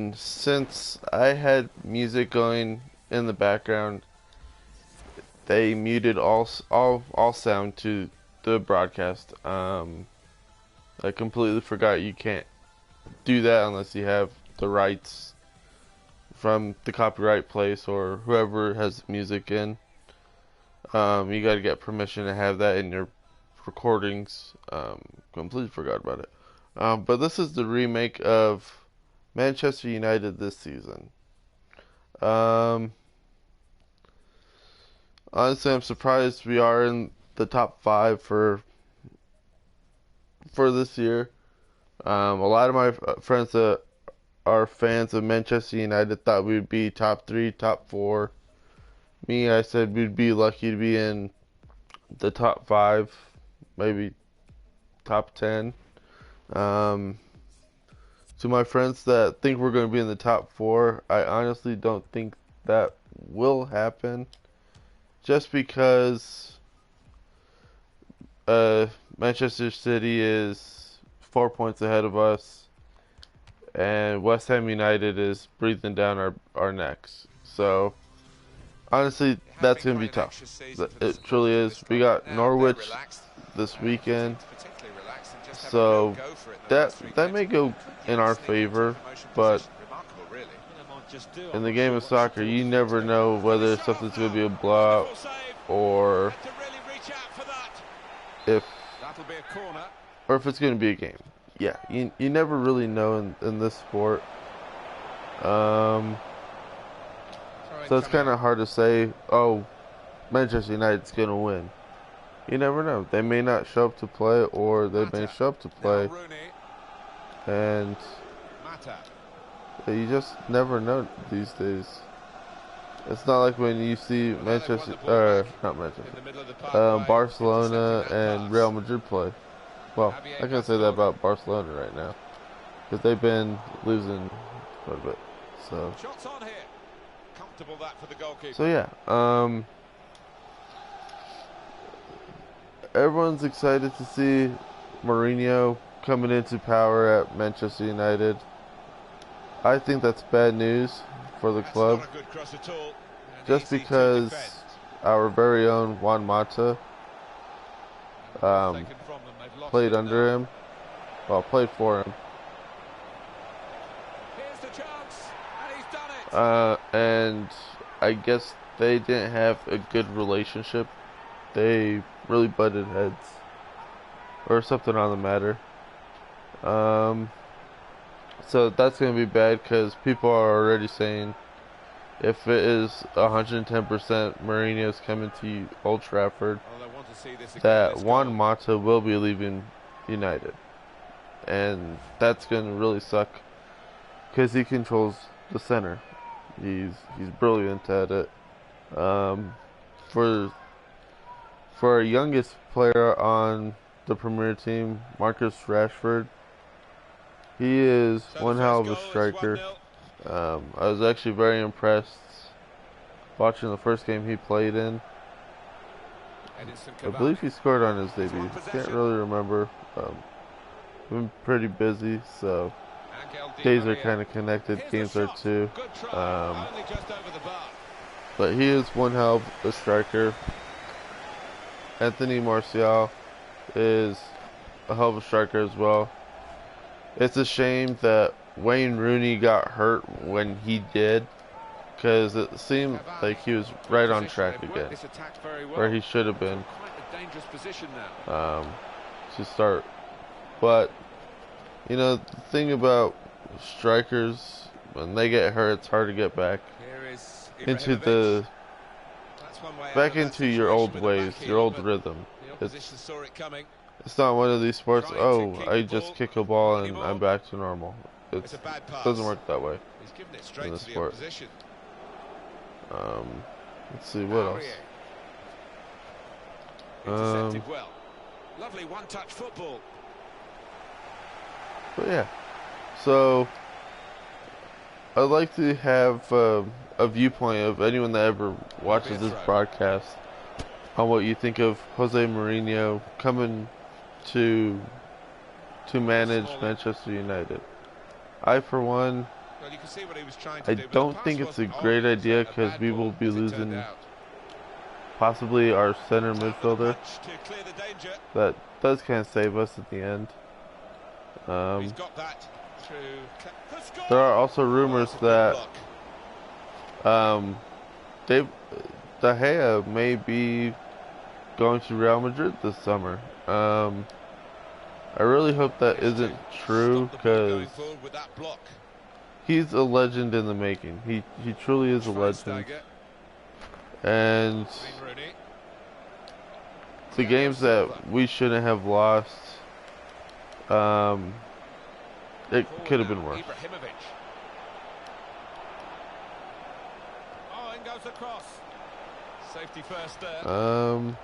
and since I had music going in the background, they muted all sound to the broadcast. I completely forgot you can't do that unless you have the rights from the copyright place or whoever has music in. You got to get permission to have that in your recordings. Completely forgot about it. But this is the remake of Manchester United this season. Honestly, I'm surprised we are in the top 5 for this year. A lot of my friends that are fans of Manchester United thought we'd be top 3, top 4. Me, I said we'd be lucky to be in the top 5, maybe top 10. To my friends that think we're going to be in the top 4, I honestly don't think that will happen. Just because Manchester City is 4 points ahead of us, and West Ham United is breathing down our necks. So, honestly, that's going to be tough. It truly is. We got Norwich this weekend, so that may go in our favor, but in the game of soccer, you never know whether something's going to be a blowout or if it's going to be a game. Yeah, you never really know in this sport. So it's kind of hard to say, oh, Manchester United's going to win. You never know. They may not show up to play, or they may show up to play. And you just never know these days. It's not like when you see Barcelona and Real Madrid play. Well, I can say that about Barcelona right now, because they've been losing quite a bit. So yeah, everyone's excited to see Mourinho coming into power at Manchester United. I think that's bad news for the club, just because our very own Juan Mata played under him, played for him, and I guess they didn't have a good relationship. They really butted heads, or something on the matter. So that's going to be bad, because people are already saying if it is 110% Mourinho's coming to Old Trafford, that Juan Mata will be leaving United. And that's going to really suck, because he controls the center. He's brilliant at it. For our youngest player on the Premier team, Marcus Rashford, he is one hell of a striker. I was actually very impressed watching the first game he played in. I believe he scored on his debut. Can't really remember. Been pretty busy, so days are kind of connected. Games are too. But he is one hell of a striker. Anthony Martial is a hell of a striker as well. It's a shame that Wayne Rooney got hurt when he did, because it seemed like he was right on track again, where he should have been to start. But, the thing about strikers, when they get hurt, it's hard to get back into your old ways, your old rhythm. It's not one of these sports, oh, I just kick a ball and I'm back to normal. It doesn't work that way in this sport. Let's see, what else? Lovely one-touch football. But yeah, so I'd like to have a viewpoint of anyone that ever watches this broadcast on what you think of Jose Mourinho coming to manage Manchester United. I, for one, Well, you can see what he was trying to I do, but the don't pass think it's a wasn't great on. It was idea a because bad we will ball, be as it turned losing out. possibly our center Tap with a midfielder. punch to clear the danger. That does kind of save us at the end. He's got that through. There are also rumors that Dave De Gea may be going to Real Madrid this summer. I really hope that isn't true because he's a legend in the making. He truly is a legend. And the games that we shouldn't have lost, it could have been worse. Oh, in goes the cross. Safety first there.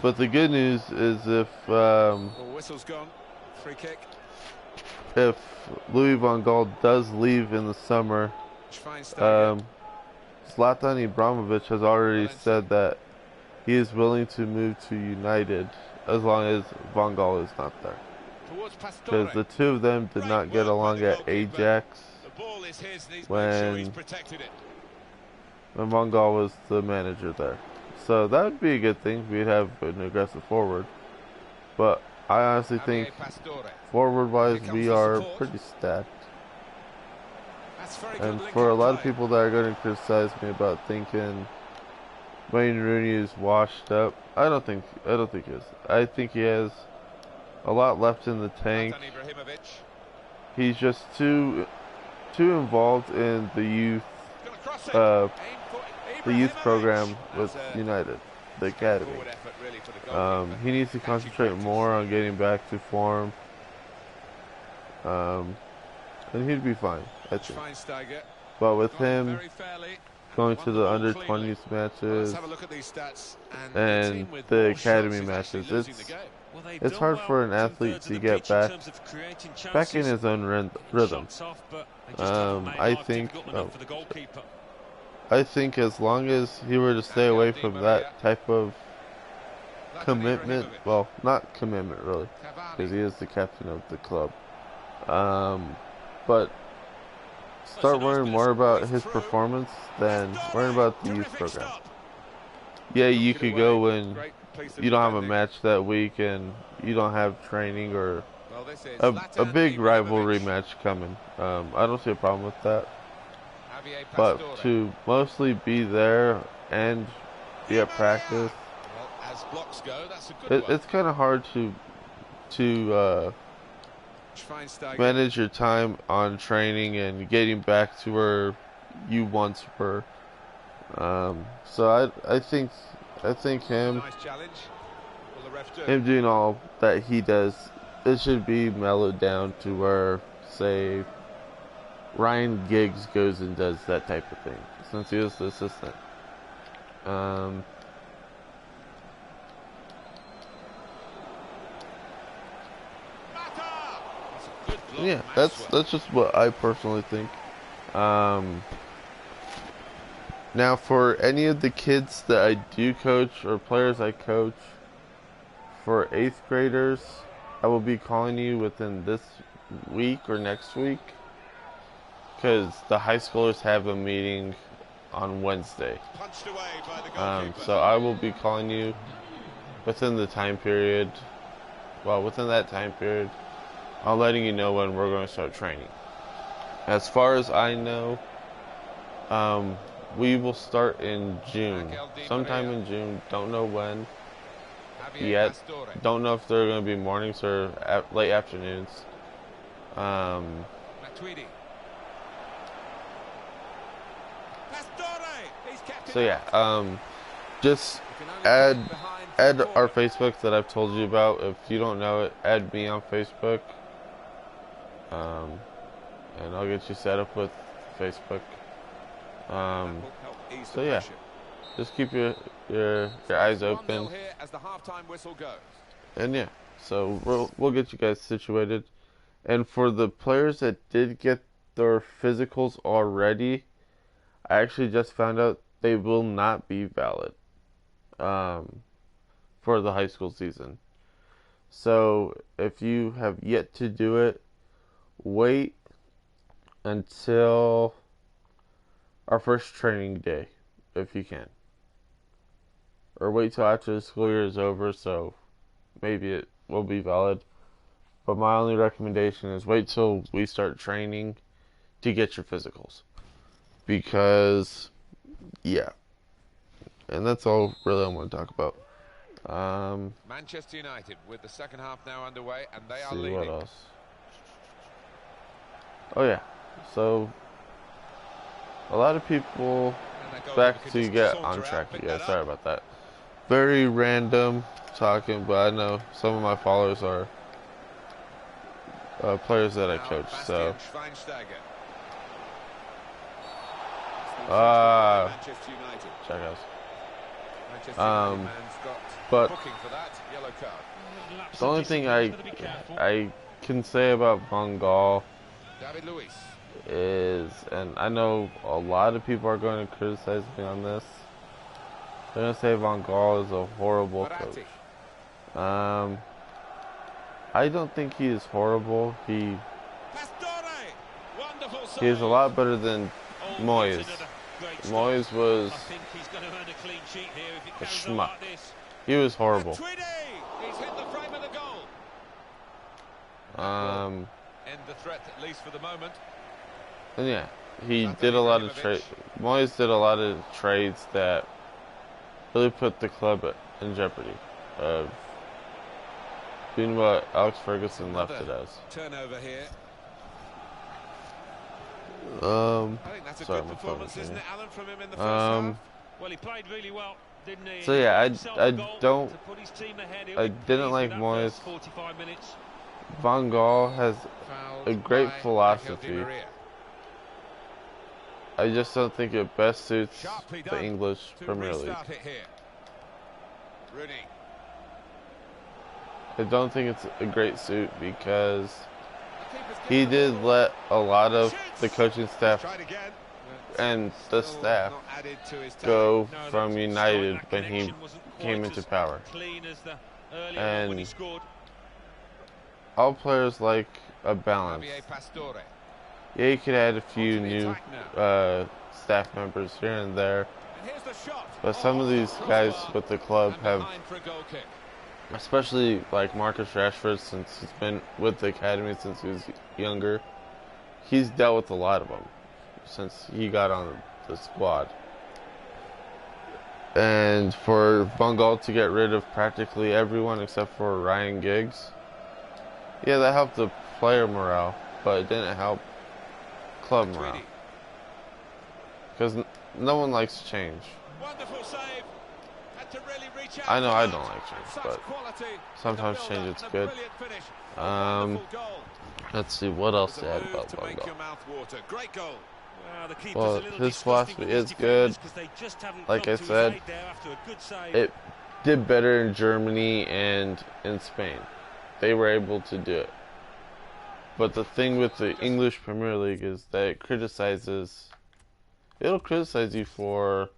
But the good news is Whistle's gone. Free kick. If Louis van Gaal does leave in the summer, Zlatan Ibrahimovic has already said that he is willing to move to United as long as Van Gaal is not there. Because the two of them did not get along at Ajax when Van Gaal was the manager there. So that would be a good thing. We'd have an aggressive forward. But I honestly think forward-wise we are pretty stacked. And for a lot of people that are going to criticize me about thinking Wayne Rooney is washed up, I don't think he is. I think he has a lot left in the tank. He's just too involved in the youth program with United, the academy. He needs to concentrate more on getting back to form, and he'd be fine, I think. But with him going to the under-20s matches and the academy matches, it's hard for an athlete to get back in his own rhythm. I think as long as he were to stay away from that type of commitment, well, not commitment really, because he is the captain of the club, but start worrying more about his performance than worrying about the youth program. Yeah, you could go when you don't have a match that week and you don't have training or a big rivalry match coming. I don't see a problem with that. But to mostly be there and be at practice, it's kind of hard to manage your time on training and getting back to where you once were. So I think him doing all that he does, it should be mellowed down to where, say, Ryan Giggs goes and does that type of thing, since he was the assistant. Yeah, that's just what I personally think. Now, for any of the kids that I do coach or players I coach, for 8th graders, I will be calling you within this week or next week, because the high schoolers have a meeting on Wednesday. So I will be calling you within the time period. Well, within that time period, I'm letting you know when we're going to start training. As far as I know, we will start in June. Sometime in June. Don't know when yet. Don't know if they're going to be mornings or late afternoons. So yeah, just add our Facebook that I've told you about. If you don't know it, add me on Facebook. And I'll get you set up with Facebook. So yeah, just keep your eyes open. And yeah, so we'll get you guys situated. And for the players that did get their physicals already, I actually just found out they will not be valid for the high school season. So if you have yet to do it, wait until our first training day, if you can. Or wait till after the school year is over, so maybe it will be valid. But my only recommendation is wait till we start training to get your physicals. Because, yeah. And that's all really I want to talk about. Manchester United with the second half now underway, and they are See leading. what else. Oh yeah. So a lot of people back to get on track. Yeah, sorry about that. Very random talking, but I know some of my followers are players that I coach. So check out. But the only thing I can say about Van Gaal is, and I know a lot of people are going to criticize me on this. They're going to say Van Gaal is a horrible coach. I don't think he is horrible. He is a lot better than Moyes. Moyes was a schmuck. He was horrible. End the threat, at least for the moment. And yeah, he did a lot of Moyes did a lot of trades that really put the club in jeopardy of being what Alex Ferguson left it as. Turnover here. I think that's a good performance, isn't it, Alan, from him in the first half? Well, he played really well, didn't he? So yeah, I didn't like Moyes. 45 minutes. Van Gaal has a great philosophy. I just don't think it best suits the English Premier League. I don't think it's a great suit because he did let a lot of the coaching staff and the staff go from United when he came into power. And all players like a balance. Yeah, you could add a few new staff members here and there, but some of these guys with the club have, especially like Marcus Rashford, since he's been with the academy since he was younger, he's dealt with a lot of them since he got on the squad. And for Van Gaal to get rid of practically everyone except for Ryan Giggs, yeah, that helped the player morale, but it didn't help club morale. Because no one likes change. I know I don't like change, but sometimes change is good. Let's see what else to add about Van Gaal. Well, his philosophy is good. Like I said, it did better in Germany and in Spain. They were able to do it. But the thing with the English Premier League is that it'll criticize you for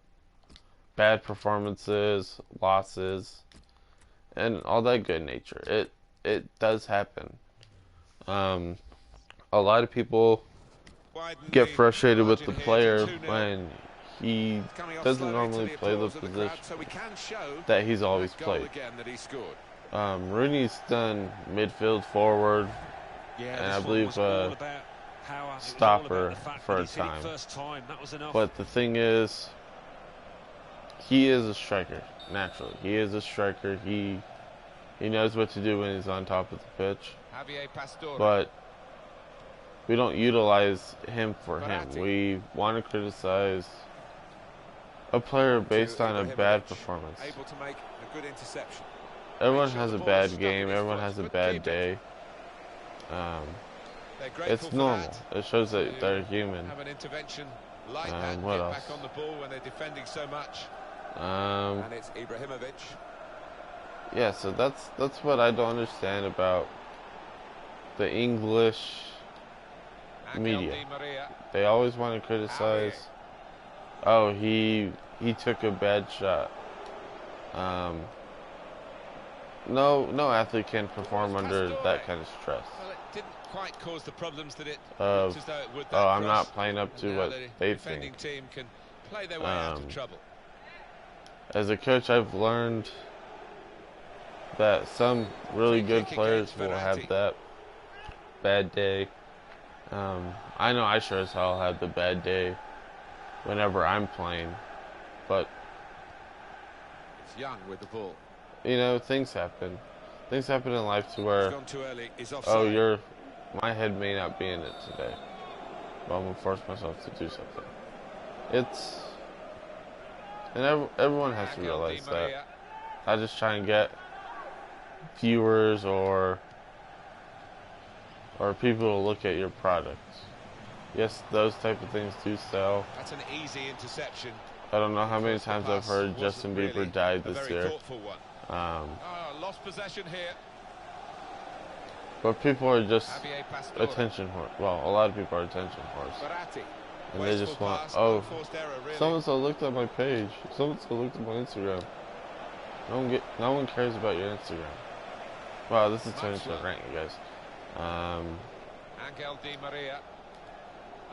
bad performances, losses, and all that good nature. It does happen. A lot of people get frustrated with the player when he doesn't normally play the position that he's always played. Rooney's done midfield, forward, and I believe stopper for a time. But the thing is, he is a striker, naturally. He is a striker. He knows what to do when he's on top of the pitch. But we don't utilize him for him. We want to criticize a player based on a bad performance. Everyone has a bad game. Everyone has a bad day. It's normal. It shows that they're human. What else? Yeah, so that's what I don't understand about the English media. They always want to criticize. Oh, he took a bad shot. No athlete can perform under that kind of stress. quite cause the problems that it of, looks as though it would. oh, I'm not playing up to what they defending think. team can play their way out of trouble. As a coach, I've learned that some really good players will have that bad day. I know I sure as hell had the bad day whenever I'm playing, but it's Young with the ball. You know, things happen. Things happen in life to where, my head may not be in it today, but I'm gonna force myself to do something. And everyone has to realize that. I just try and get viewers or people to look at your products. Yes, those type of things do sell. That's an easy interception. I don't know how many times I've heard Justin Bieber died this year. Lost possession here. But people are just attention whores. Well, a lot of people are attention whores. And they just want, oh, so-and-so looked at my page. So-and-so looked at my Instagram. No one cares about your Instagram. Wow, this is turning into a rant, you guys. Angel Di Maria.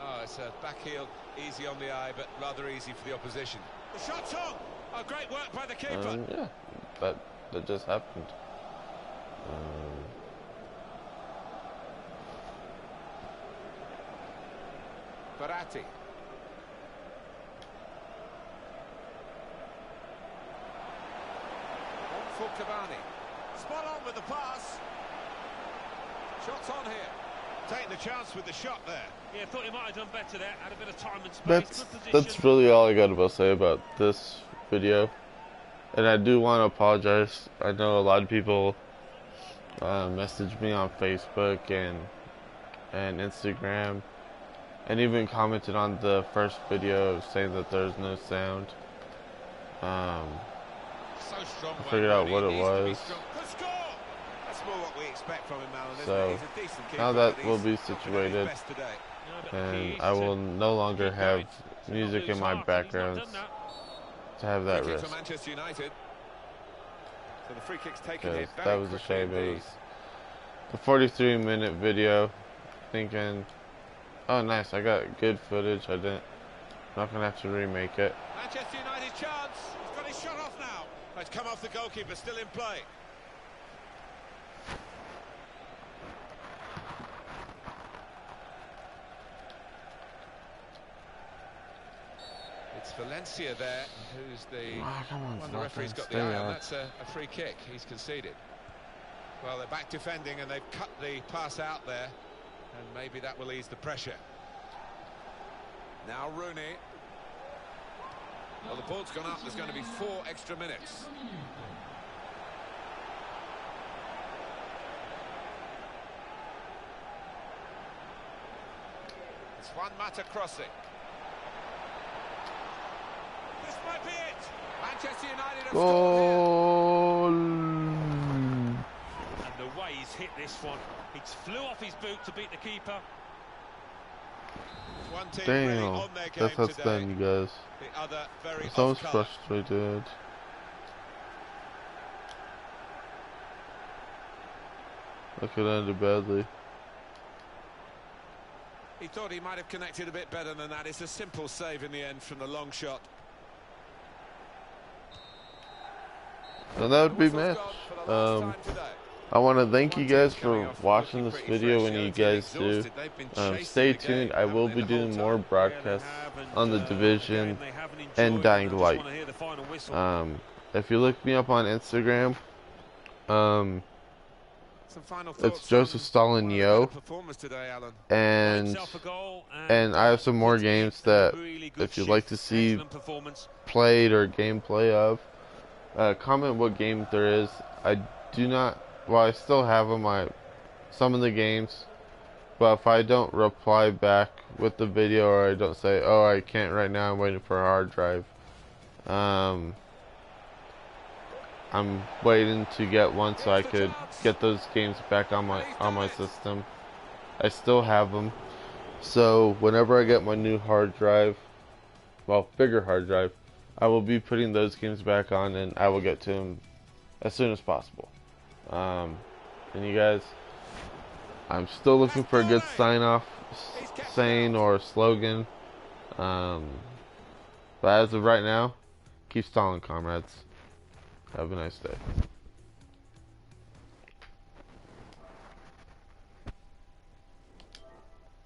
Oh, it's a back heel, easy on the eye, but rather easy for the opposition. The shot's on! Oh, great work by the keeper. Yeah, that just happened. Baratti. On for Cavani. Spot on with the pass. Shots on here. Taking the chance with the shot there. Yeah, thought he might have done better there. Had a bit of time and space. That's really all I got to say about this video. And I do want to apologize. I know a lot of people messaged me on Facebook and Instagram, and even commented on the first video saying that there's no sound. I figured out what it was. So now that will be situated, and I will no longer have music in my background to have that risk. Because that was a shame. It was the 43-minute video. Thinking, oh nice, I got good footage. I'm not gonna have to remake it. Manchester United chance. He's got his shot off now. It's come off the goalkeeper, still in play. It's Valencia there, who's the one the referee's got the eye on. That's a free kick. He's conceded. Well, they're back defending and they've cut the pass out there, and maybe that will ease the pressure. Now Rooney. Well, the ball's gone up. There's going to be 4 extra minutes. It's Juan Mata crossing. This might be it. Manchester United have scored. And the way he's hit this one, he flew off his boot to beat the keeper. One team Damn, really on their game that's how it's done, you guys. The other very I was frustrated. That could have ended badly. He thought he might have connected a bit better than that. It's a simple save in the end from the long shot. And that would be match. I want to thank you guys for watching this video. When you guys do, stay tuned. I will be doing more broadcasts on the Division and Dying Light. If you look me up on Instagram, it's Joseph Stalin Yo, and I have some more games that if you'd like to see played or gameplay of, comment what game there is. I do not. Well, I still have them, some of the games, but if I don't reply back with the video, or I don't say, oh, I can't right now, I'm waiting for a hard drive, I'm waiting to get one so I could get those games back on my system. I still have them, so whenever I get my new hard drive, well, bigger hard drive, I will be putting those games back on, and I will get to them as soon as possible. And you guys, I'm still looking for a good That's sign-off saying or slogan. But as of right now, keep stalling, comrades. Have a nice day.